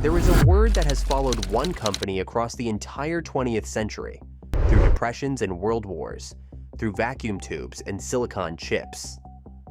There is a word that has followed one company across the entire 20th century, through depressions and world wars, through vacuum tubes and silicon chips,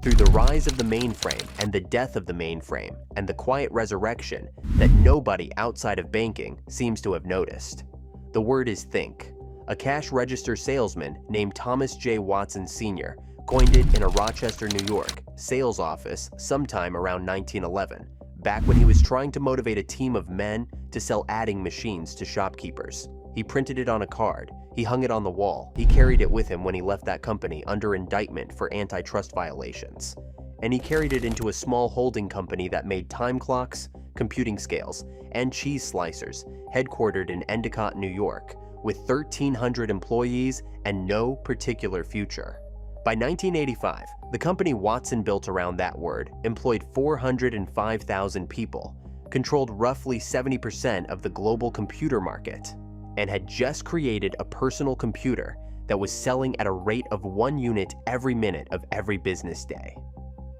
through the rise of the mainframe and the death of the mainframe and the quiet resurrection that nobody outside of banking seems to have noticed. The word is think. A cash register salesman named Thomas J. Watson Sr. coined it in a Rochester, New York, sales office sometime around 1911, back when he was trying to motivate a team of men to sell adding machines to shopkeepers. He printed it on a card, he hung it on the wall, he carried it with him when he left that company under indictment for antitrust violations. And he carried it into a small holding company that made time clocks, computing scales, and cheese slicers, headquartered in Endicott, New York, with 1,300 employees and no particular future. By 1985, the company Watson built around that word employed 405,000 people, controlled roughly 70% of the global computer market, and had just created a personal computer that was selling at a rate of 1 unit every minute of every business day.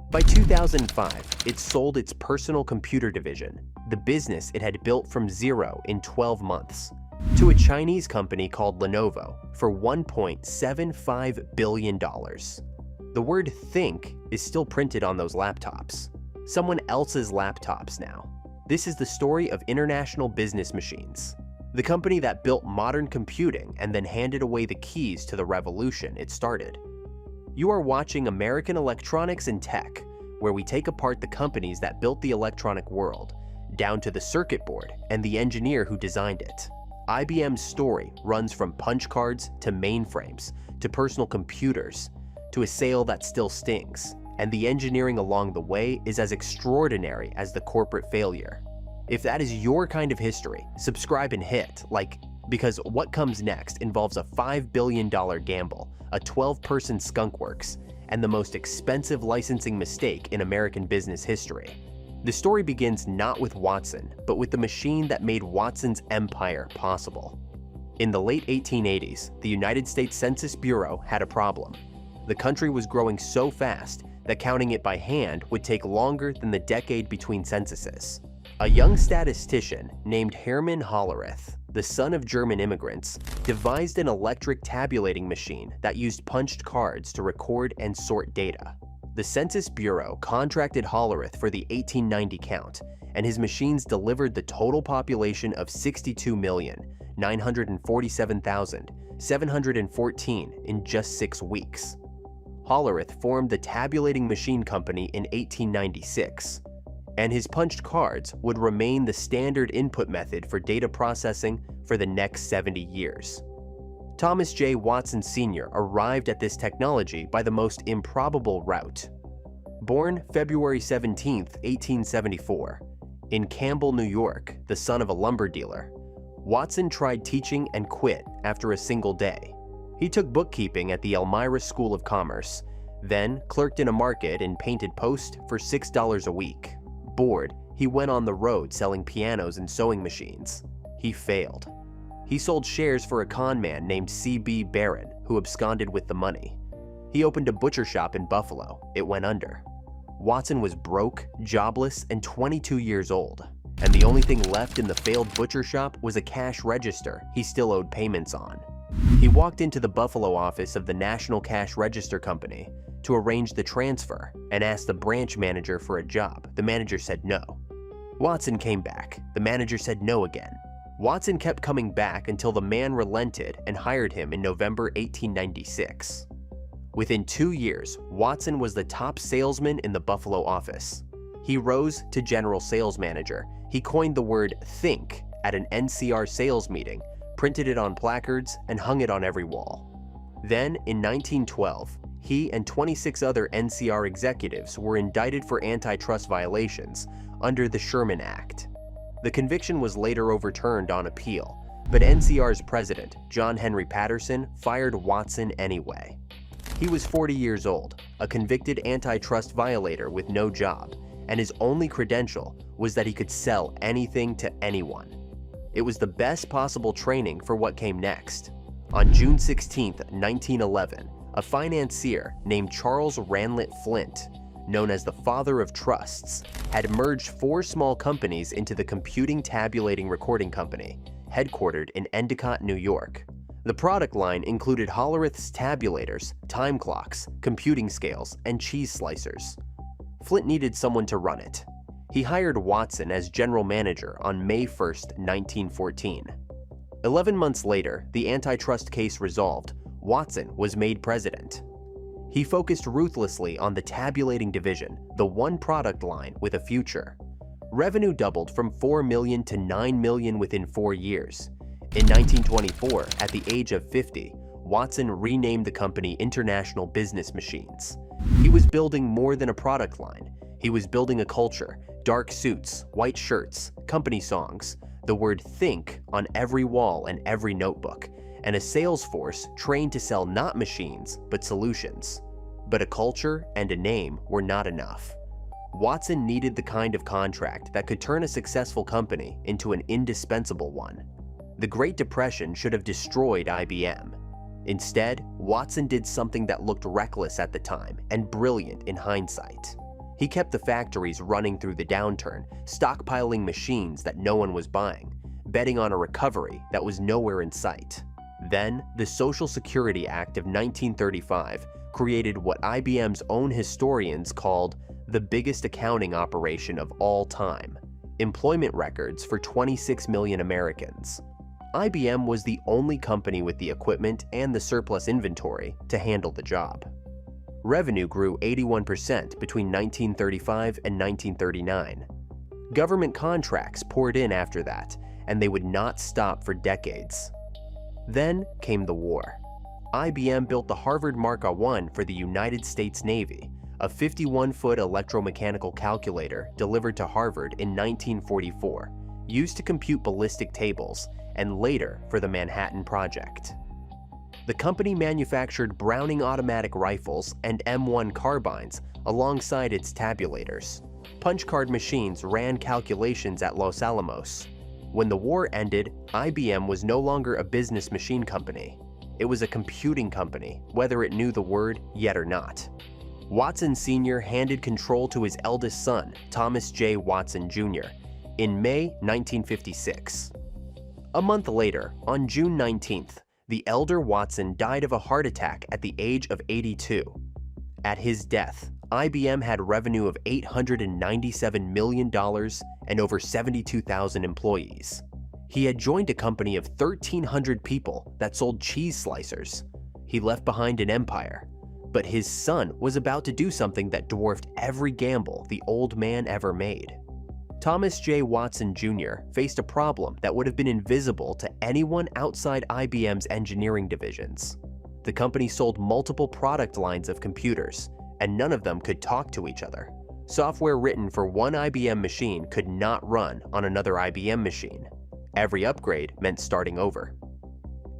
By 2005, it sold its personal computer division, the business it had built from zero in 12 months, to a Chinese company called Lenovo for $1.75 billion. The word think is still printed on those laptops. Someone else's laptops now. This is the story of International Business Machines, the company that built modern computing and then handed away the keys to the revolution it started. You are watching American Electronics and Tech, where we take apart the companies that built the electronic world, down to the circuit board and the engineer who designed it. IBM's story runs from punch cards to mainframes, to personal computers, to a sale that still stings, and the engineering along the way is as extraordinary as the corporate failure. If that is your kind of history, subscribe and hit like, because what comes next involves a $5 billion gamble, a 12-person skunkworks, and the most expensive licensing mistake in American business history. The story begins not with Watson, but with the machine that made Watson's empire possible. In the late 1880s, the United States Census Bureau had a problem. The country was growing so fast that counting it by hand would take longer than the decade between censuses. A young statistician named Hermann Hollerith, the son of German immigrants, devised an electric tabulating machine that used punched cards to record and sort data. The Census Bureau contracted Hollerith for the 1890 count, and his machines delivered the total population of 62,947,714 in just 6 weeks. Hollerith formed the Tabulating Machine Company in 1896, and his punched cards would remain the standard input method for data processing for the next 70 years. Thomas J. Watson Sr. arrived at this technology by the most improbable route. Born February 17, 1874, in Campbell, New York, the son of a lumber dealer, Watson tried teaching and quit after a single day. He took bookkeeping at the Elmira School of Commerce, then clerked in a market and painted post for $6 a week. Bored, he went on the road selling pianos and sewing machines. He failed. He sold shares for a con man named C.B. Barron, who absconded with the money. He opened a butcher shop in Buffalo. It went under. Watson was broke, jobless, and 22 years old, and the only thing left in the failed butcher shop was a cash register he still owed payments on. He walked into the Buffalo office of the National Cash Register Company to arrange the transfer and asked the branch manager for a job. The manager said no. Watson came back. The manager said no again. Watson kept coming back until the man relented and hired him in November 1896. Within 2 years, Watson was the top salesman in the Buffalo office. He rose to general sales manager. He coined the word think at an NCR sales meeting, printed it on placards, and hung it on every wall. Then, in 1912, he and 26 other NCR executives were indicted for antitrust violations under the Sherman Act. The conviction was later overturned on appeal, but NCR's president, John Henry Patterson, fired Watson anyway. He was 40 years old, a convicted antitrust violator with no job, and his only credential was that he could sell anything to anyone. It was the best possible training for what came next. On June 16, 1911, a financier named Charles Ranlett Flint known as the father of trusts, had merged 4 small companies into the Computing Tabulating Recording Company, headquartered in Endicott, New York. The product line included Hollerith's tabulators, time clocks, computing scales, and cheese slicers. Flint needed someone to run it. He hired Watson as general manager on May 1, 1914. 11 months later, the antitrust case resolved, Watson was made president. He focused ruthlessly on the tabulating division, the one product line with a future. Revenue doubled from $4 million to $9 million within 4 years. In 1924, at the age of 50, Watson renamed the company International Business Machines. He was building more than a product line. He was building a culture, dark suits, white shirts, company songs, the word think on every wall and every notebook, and a sales force trained to sell not machines, but solutions. But a culture and a name were not enough. Watson needed the kind of contract that could turn a successful company into an indispensable one. The Great Depression should have destroyed IBM. Instead, Watson did something that looked reckless at the time and brilliant in hindsight. He kept the factories running through the downturn, stockpiling machines that no one was buying, betting on a recovery that was nowhere in sight. Then, the Social Security Act of 1935 created what IBM's own historians called the biggest accounting operation of all time: employment records for 26 million Americans. IBM was the only company with the equipment and the surplus inventory to handle the job. Revenue grew 81% between 1935 and 1939. Government contracts poured in after that, and they would not stop for decades. Then came the war. IBM built the Harvard Mark I for the United States Navy, a 51-foot electromechanical calculator delivered to Harvard in 1944, used to compute ballistic tables, and later for the Manhattan Project. The company manufactured Browning automatic rifles and M1 carbines alongside its tabulators. Punch card machines ran calculations at Los Alamos. When the war ended, IBM was no longer a business machine company. It was a computing company, whether it knew the word yet or not. Watson Sr. handed control to his eldest son, Thomas J. Watson Jr., in May 1956. A month later, on June 19th, the elder Watson died of a heart attack at the age of 82. At his death, IBM had revenue of $897 million and over 72,000 employees. He had joined a company of 1,300 people that sold cheese slicers. He left behind an empire, but his son was about to do something that dwarfed every gamble the old man ever made. Thomas J. Watson Jr. faced a problem that would have been invisible to anyone outside IBM's engineering divisions. The company sold multiple product lines of computers, and none of them could talk to each other. Software written for one IBM machine could not run on another IBM machine. Every upgrade meant starting over.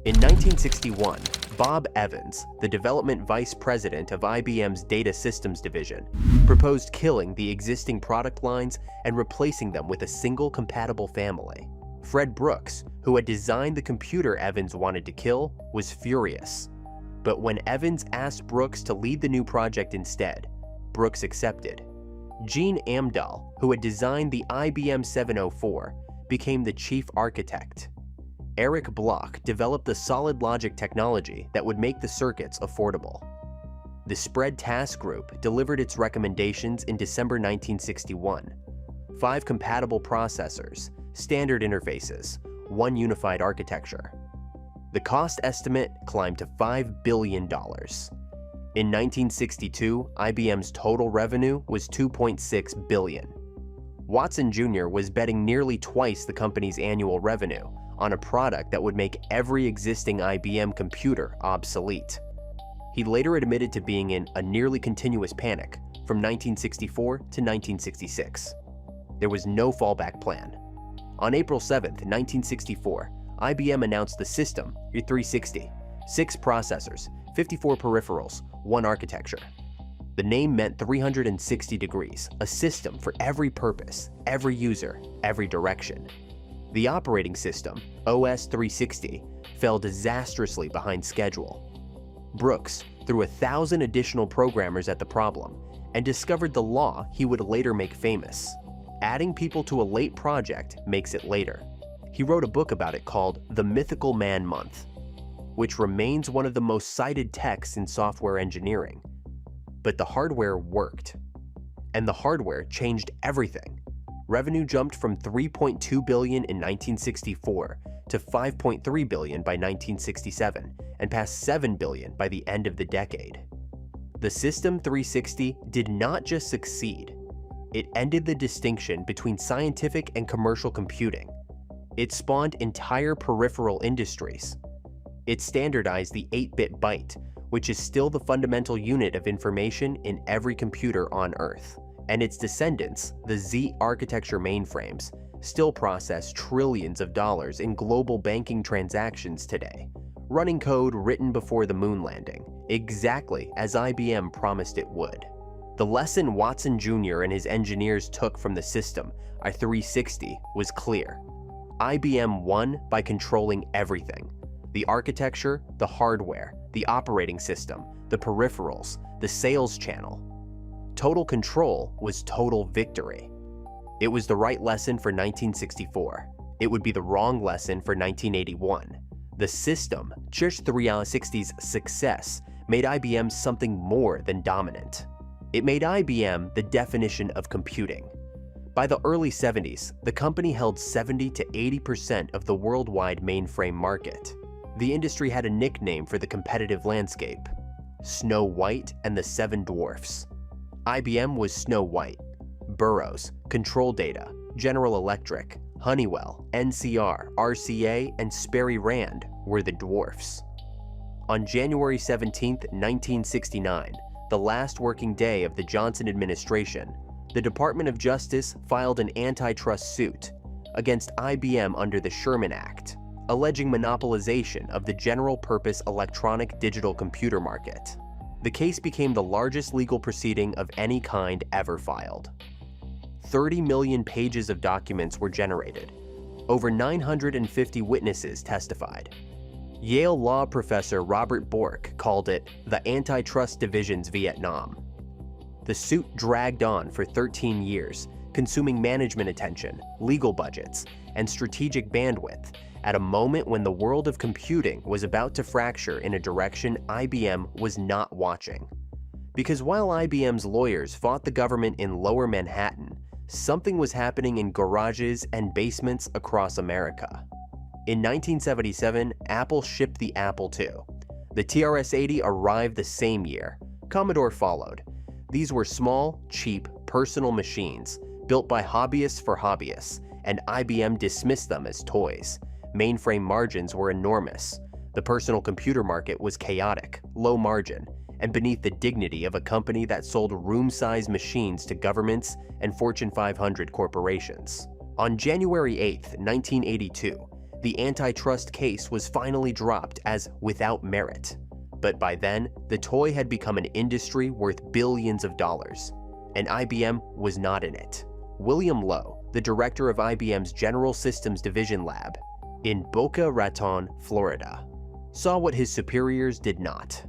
In 1961, Bob Evans, the development vice president of IBM's Data Systems division, proposed killing the existing product lines and replacing them with a single compatible family. Fred Brooks, who had designed the computer Evans wanted to kill, was furious. But when Evans asked Brooks to lead the new project instead, Brooks accepted. Gene Amdahl, who had designed the IBM 704, became the chief architect. Eric Bloch developed the solid logic technology that would make the circuits affordable. The Spread Task Group delivered its recommendations in December 1961. 5 compatible processors, standard interfaces, 1 unified architecture. The cost estimate climbed to $5 billion. In 1962, IBM's total revenue was $2.6 billion. Watson Jr. was betting nearly twice the company's annual revenue on a product that would make every existing IBM computer obsolete. He later admitted to being in a nearly continuous panic from 1964 to 1966. There was no fallback plan. On April 7, 1964, IBM announced the System 360, 6 processors, 54 peripherals, 1 architecture. The name meant 360 degrees, a system for every purpose, every user, every direction. The operating system, OS 360, fell disastrously behind schedule. Brooks threw 1,000 additional programmers at the problem, and discovered the law he would later make famous. Adding people to a late project makes it later. He wrote a book about it called The Mythical Man Month, which remains one of the most cited texts in software engineering. But the hardware worked. And the hardware changed everything. Revenue jumped from $3.2 billion in 1964 to $5.3 billion by 1967, and past $7 billion by the end of the decade. The System 360 did not just succeed, it ended the distinction between scientific and commercial computing. It spawned entire peripheral industries. It standardized the 8-bit byte, which is still the fundamental unit of information in every computer on Earth. And its descendants, the Z architecture mainframes, still process trillions of dollars in global banking transactions today, running code written before the moon landing, exactly as IBM promised it would. The lesson Watson Jr. and his engineers took from the system, i360, was clear. IBM won by controlling everything: the architecture, the hardware, the operating system, the peripherals, the sales channel. Total control was total victory. It was the right lesson for 1964. It would be the wrong lesson for 1981. The system, just 360's success, made IBM something more than dominant. It made IBM the definition of computing. By the early 70s, the company held 70 to 80% of the worldwide mainframe market. The industry had a nickname for the competitive landscape: Snow White and the Seven Dwarfs. IBM was Snow White. Burroughs, Control Data, General Electric, Honeywell, NCR, RCA, and Sperry Rand were the dwarfs. On January 17, 1969, the last working day of the Johnson administration, the Department of Justice filed an antitrust suit against IBM under the Sherman Act, alleging monopolization of the general-purpose electronic digital computer market. The case became the largest legal proceeding of any kind ever filed. 30 million pages of documents were generated. Over 950 witnesses testified. Yale law professor Robert Bork called it the Antitrust Division's Vietnam. The suit dragged on for 13 years, consuming management attention, legal budgets, and strategic bandwidth at a moment when the world of computing was about to fracture in a direction IBM was not watching. Because while IBM's lawyers fought the government in Lower Manhattan, something was happening in garages and basements across America. In 1977, Apple shipped the Apple II. The TRS-80 arrived the same year. Commodore followed. These were small, cheap, personal machines, built by hobbyists for hobbyists, and IBM dismissed them as toys. Mainframe margins were enormous. The personal computer market was chaotic, low margin, and beneath the dignity of a company that sold room-sized machines to governments and Fortune 500 corporations. On January 8, 1982, the antitrust case was finally dropped as without merit. But by then, the toy had become an industry worth billions of dollars, and IBM was not in it. William Lowe, the director of IBM's General Systems Division Lab in Boca Raton, Florida, saw what his superiors did not.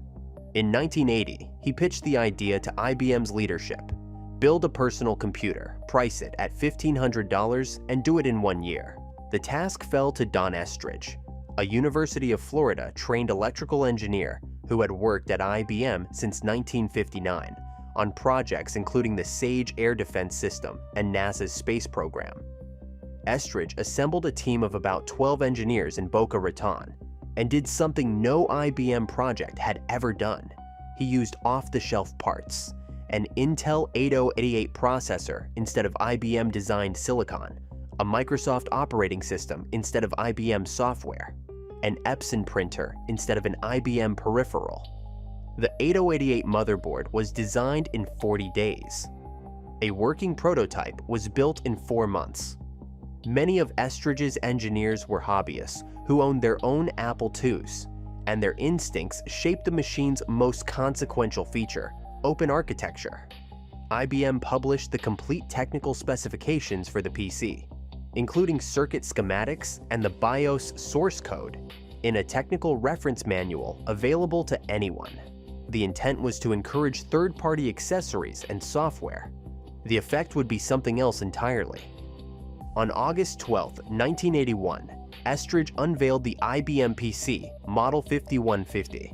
In 1980, he pitched the idea to IBM's leadership: build a personal computer, price it at $1,500, and do it in 1 year. The task fell to Don Estridge, a University of Florida trained electrical engineer who had worked at IBM since 1959 on projects including the SAGE air defense system and NASA's space program. Estridge assembled a team of about 12 engineers in Boca Raton and did something no IBM project had ever done. He used off-the-shelf parts, an Intel 8088 processor instead of IBM-designed silicon, a Microsoft operating system instead of IBM software, an Epson printer instead of an IBM peripheral. The 8088 motherboard was designed in 40 days. A working prototype was built in 4 months. Many of Estridge's engineers were hobbyists who owned their own Apple IIs, and their instincts shaped the machine's most consequential feature: open architecture. IBM published the complete technical specifications for the PC, including circuit schematics and the BIOS source code, in a technical reference manual available to anyone. the intent was to encourage third-party accessories and software. The effect would be something else entirely. On August 12, 1981, Estridge unveiled the IBM PC Model 5150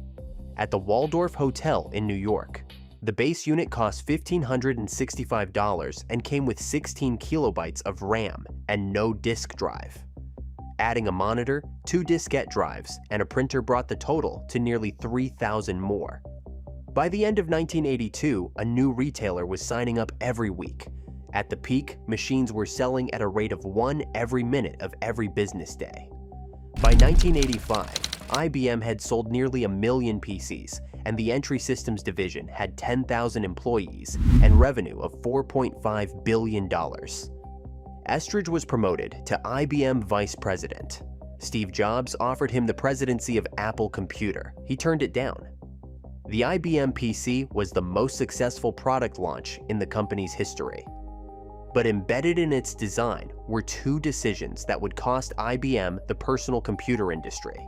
at the Waldorf Hotel in New York. The base unit cost $1,565 and came with 16 kilobytes of RAM and no disk drive. Adding a monitor, 2 diskette drives, and a printer brought the total to nearly 3,000 more. By the end of 1982, a new retailer was signing up every week. At the peak, machines were selling at a rate of 1 every minute of every business day. By 1985, IBM had sold nearly 1 million PCs, and the Entry Systems division had 10,000 employees and revenue of $4.5 billion. Estridge was promoted to IBM Vice President. Steve Jobs offered him the presidency of Apple Computer. He turned it down. The IBM PC was the most successful product launch in the company's history. But embedded in its design were 2 decisions that would cost IBM the personal computer industry.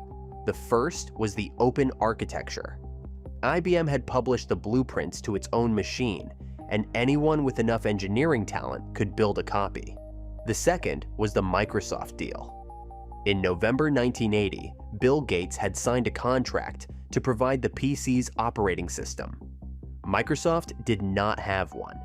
The first was the open architecture. IBM had published the blueprints to its own machine, and anyone with enough engineering talent could build a copy. The second was the Microsoft deal. In November 1980, Bill Gates had signed a contract to provide the PC's operating system. Microsoft did not have one.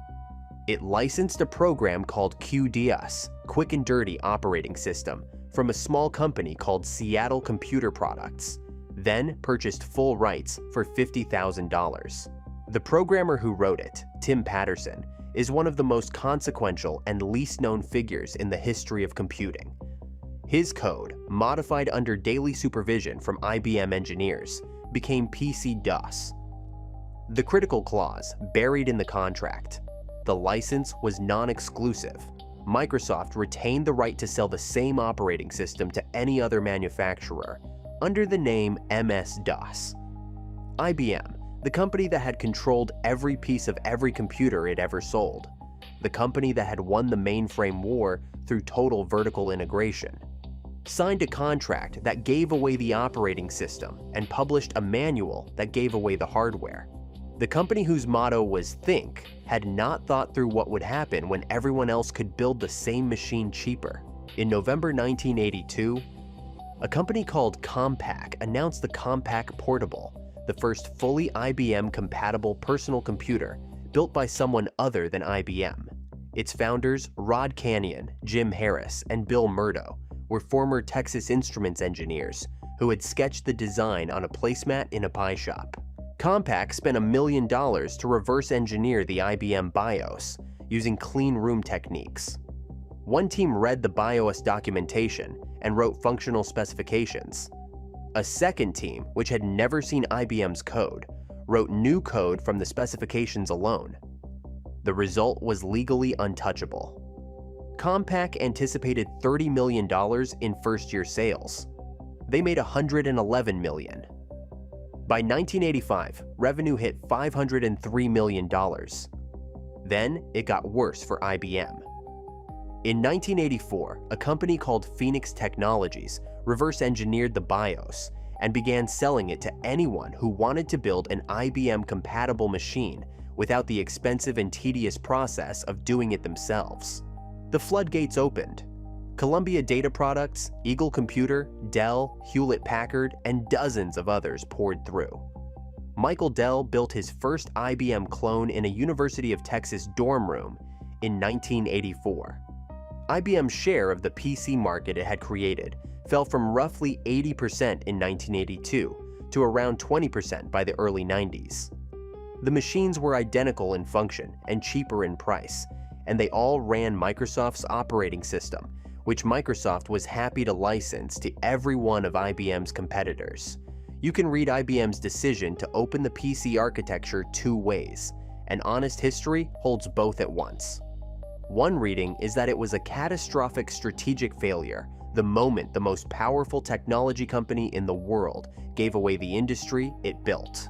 It licensed a program called QDOS, Quick and Dirty Operating System, from a small company called Seattle Computer Products, then purchased full rights for $50,000. The programmer who wrote it, Tim Patterson, is one of the most consequential and least known figures in the history of computing. His code, modified under daily supervision from IBM engineers, became PC-DOS. The critical clause buried in the contract. The license was non-exclusive. Microsoft retained the right to sell the same operating system to any other manufacturer under the name MS-DOS. IBM, the company that had controlled every piece of every computer it ever sold, the company that had won the mainframe war through total vertical integration, signed a contract that gave away the operating system and published a manual that gave away the hardware. The company whose motto was Think had not thought through what would happen when everyone else could build the same machine cheaper. In November 1982, a company called Compaq announced the Compaq Portable, the first fully IBM-compatible personal computer built by someone other than IBM. Its founders, Rod Canyon, Jim Harris, and Bill Murdo, were former Texas Instruments engineers who had sketched the design on a placemat in a pie shop. Compaq spent $1 million to reverse engineer the IBM BIOS using clean room techniques. One team read the BIOS documentation and wrote functional specifications. A second team, which had never seen IBM's code, wrote new code from the specifications alone. The result was legally untouchable. Compaq anticipated $30 million in first-year sales. They made $111 million. By 1985, revenue hit $503 million. Then it got worse for IBM. In 1984, a company called Phoenix Technologies reverse-engineered the BIOS and began selling it to anyone who wanted to build an IBM-compatible machine without the expensive and tedious process of doing it themselves. The floodgates opened. Columbia Data Products, Eagle Computer, Dell, Hewlett-Packard, and dozens of others poured through. Michael Dell built his first IBM clone in a University of Texas dorm room in 1984. IBM's share of the PC market it had created fell from roughly 80% in 1982 to around 20% by the early 90s. The machines were identical in function and cheaper in price, and they all ran Microsoft's operating system, which Microsoft was happy to license to every one of IBM's competitors. You can read IBM's decision to open the PC architecture 2 ways, and honest history holds both at once. One reading is that it was a catastrophic strategic failure the moment the most powerful technology company in the world gave away the industry it built.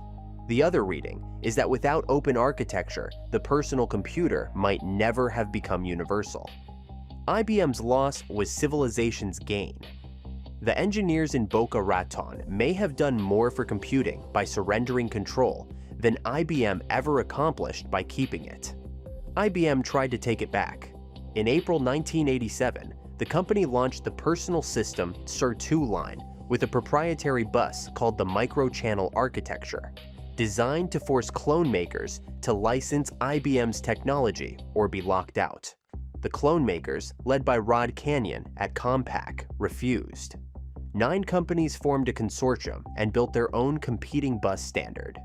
The other reading is that without open architecture, the personal computer might never have become universal. IBM's loss was civilization's gain. The engineers in Boca Raton may have done more for computing by surrendering control than IBM ever accomplished by keeping it. IBM tried to take it back. In April 1987, the company launched the personal system SIR-2 line with a proprietary bus called the microchannel architecture, designed to force clone makers to license IBM's technology or be locked out. The clone makers, led by Rod Canyon at Compaq, refused. 9 companies formed a consortium and built their own competing bus standard.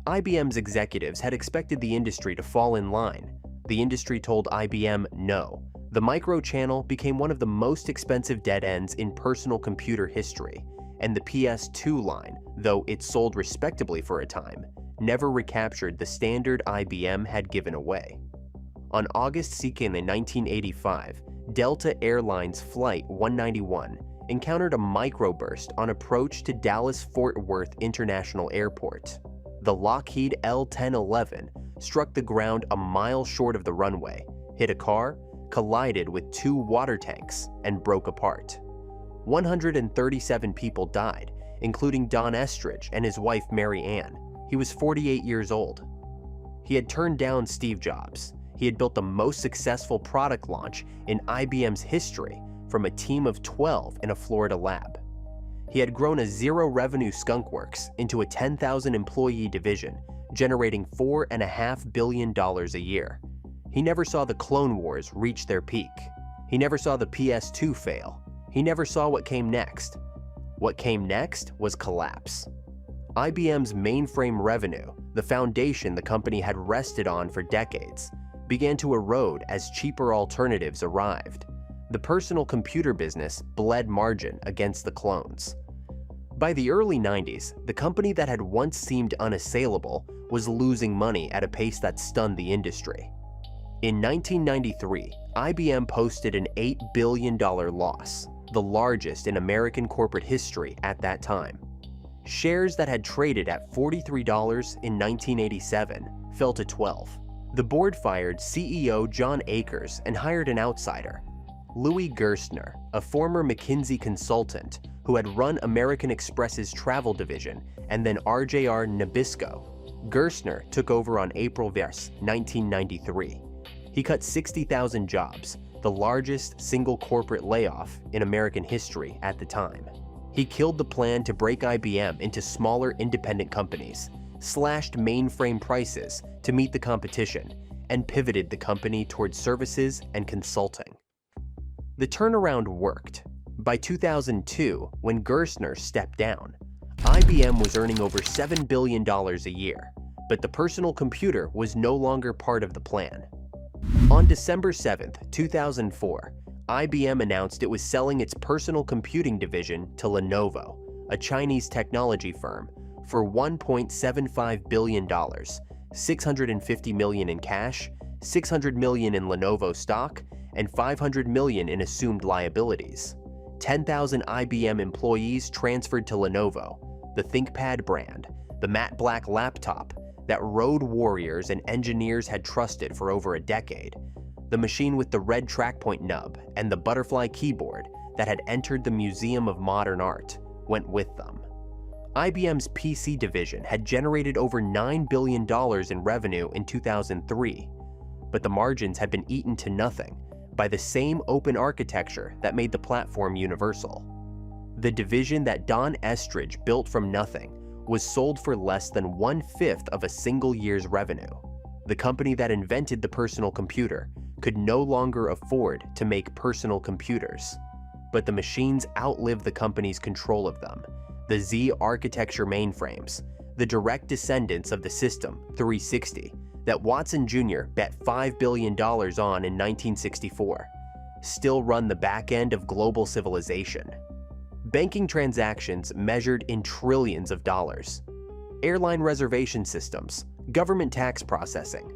IBM's executives had expected the industry to fall in line. The industry told IBM no. The microchannel became one of the most expensive dead ends in personal computer history, and the PS2 line, though it sold respectably for a time, never recaptured the standard IBM had given away. On August 2nd, 1985, Delta Airlines Flight 191 encountered a microburst on approach to Dallas-Fort Worth International Airport. The Lockheed L-1011 struck the ground a mile short of the runway, hit a car, collided with 2 water tanks, and broke apart. 137 people died, including Don Estridge and his wife Mary Ann. He was 48 years old. He had turned down Steve Jobs. He had built the most successful product launch in IBM's history from a team of 12 in a Florida lab. He had grown a zero-revenue skunkworks into a 10,000-employee division, generating $4.5 billion a year. He never saw the Clone Wars reach their peak. He never saw the PS2 fail. He never saw what came next. What came next was collapse. IBM's mainframe revenue, the foundation the company had rested on for decades, began to erode as cheaper alternatives arrived. The personal computer business bled margin against the clones. By the early 90s, the company that had once seemed unassailable was losing money at a pace that stunned the industry. In 1993, IBM posted an $8 billion loss, the largest in American corporate history at that time. Shares that had traded at $43 in 1987 fell to $12. The board fired CEO John Akers and hired an outsider, Louis Gerstner, a former McKinsey consultant who had run American Express's travel division and then RJR Nabisco. Gerstner took over on April 1, 1993. He cut 60,000 jobs, the largest single corporate layoff in American history at the time. He killed the plan to break IBM into smaller independent companies, slashed mainframe prices to meet the competition, and pivoted the company towards services and consulting. The turnaround worked. By 2002, when Gerstner stepped down, IBM was earning over $7 billion a year, but the personal computer was no longer part of the plan. On December 7, 2004, IBM announced it was selling its personal computing division to Lenovo, a Chinese technology firm, for $1.75 billion, $650 million in cash, $600 million in Lenovo stock, and $500 million in assumed liabilities. 10,000 IBM employees transferred to Lenovo, the ThinkPad brand, the matte black laptop that road warriors and engineers had trusted for over a decade, the machine with the red trackpoint nub and the butterfly keyboard that had entered the Museum of Modern Art went with them. IBM's PC division had generated over $9 billion in revenue in 2003, but the margins had been eaten to nothing by the same open architecture that made the platform universal. The division that Don Estridge built from nothing was sold for less than 1/5 of a single year's revenue. The company that invented the personal computer could no longer afford to make personal computers, but the machines outlived the company's control of them. The Z architecture mainframes, the direct descendants of the System 360 that Watson Jr. bet $5 billion on in 1964, still run the back end of global civilization. Banking transactions measured in trillions of dollars. Airline reservation systems, government tax processing,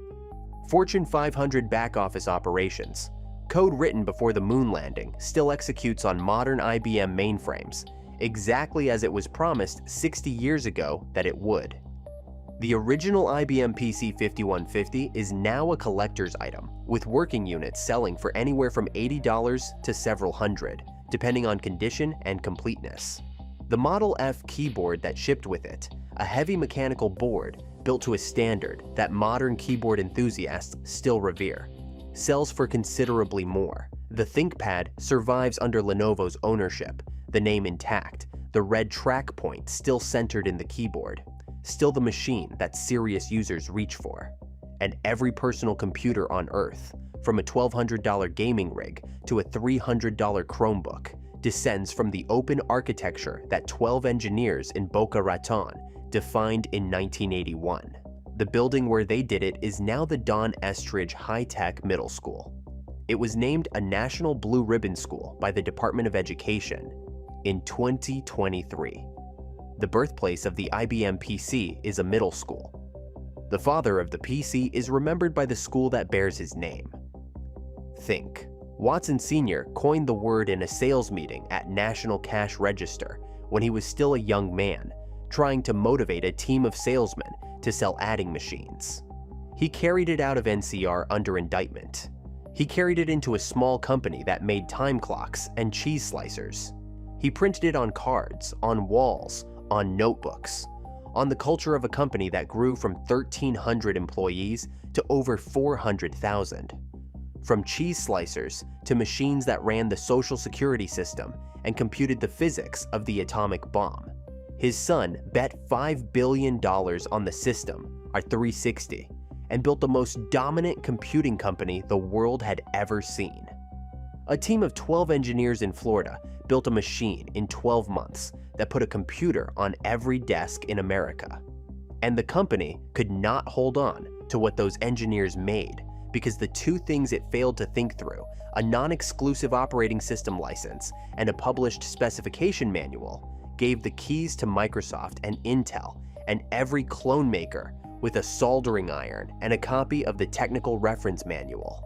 Fortune 500 back-office operations. Code written before the moon landing still executes on modern IBM mainframes, exactly as it was promised 60 years ago that it would. The original IBM PC 5150 is now a collector's item, with working units selling for anywhere from $80 to several hundred, depending on condition and completeness. The Model F keyboard that shipped with it, a heavy mechanical board built to a standard that modern keyboard enthusiasts still revere, sells for considerably more. The ThinkPad survives under Lenovo's ownership, the name intact, the red track point still centered in the keyboard, still the machine that serious users reach for. And every personal computer on Earth, from a $1,200 gaming rig to a $300 Chromebook, descends from the open architecture that 12 engineers in Boca Raton defined in 1981. The building where they did it is now the Don Estridge High-Tech Middle School. It was named a National Blue Ribbon School by the Department of Education in 2023. The birthplace of the IBM PC is a middle school. The father of the PC is remembered by the school that bears his name. Think. Watson Sr. coined the word in a sales meeting at National Cash Register when he was still a young man, trying to motivate a team of salesmen to sell adding machines. He carried it out of NCR under indictment. He carried it into a small company that made time clocks and cheese slicers. He printed it on cards, on walls, on notebooks, on the culture of a company that grew from 1,300 employees to over 400,000. From cheese slicers to machines that ran the social security system and computed the physics of the atomic bomb. His son bet $5 billion on the system, our 360, and built the most dominant computing company the world had ever seen. A team of 12 engineers in Florida built a machine in 12 months that put a computer on every desk in America. And the company could not hold on to what those engineers made because the two things it failed to think through, a non-exclusive operating system license and a published specification manual, gave the keys to Microsoft and Intel and every clone maker with a soldering iron and a copy of the technical reference manual.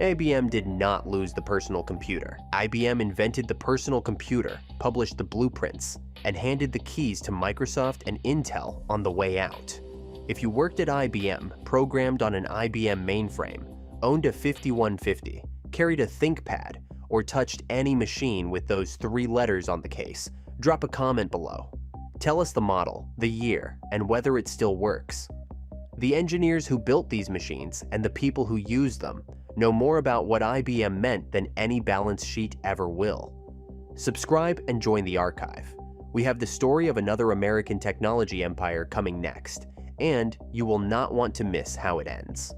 IBM did not lose the personal computer. IBM invented the personal computer, published the blueprints, and handed the keys to Microsoft and Intel on the way out. If you worked at IBM, programmed on an IBM mainframe, owned a 5150, carried a ThinkPad, or touched any machine with those 3 letters on the case, drop a comment below. Tell us the model, the year, and whether it still works. The engineers who built these machines and the people who used them know more about what IBM meant than any balance sheet ever will. Subscribe and join the archive. We have the story of another American technology empire coming next, and you will not want to miss how it ends.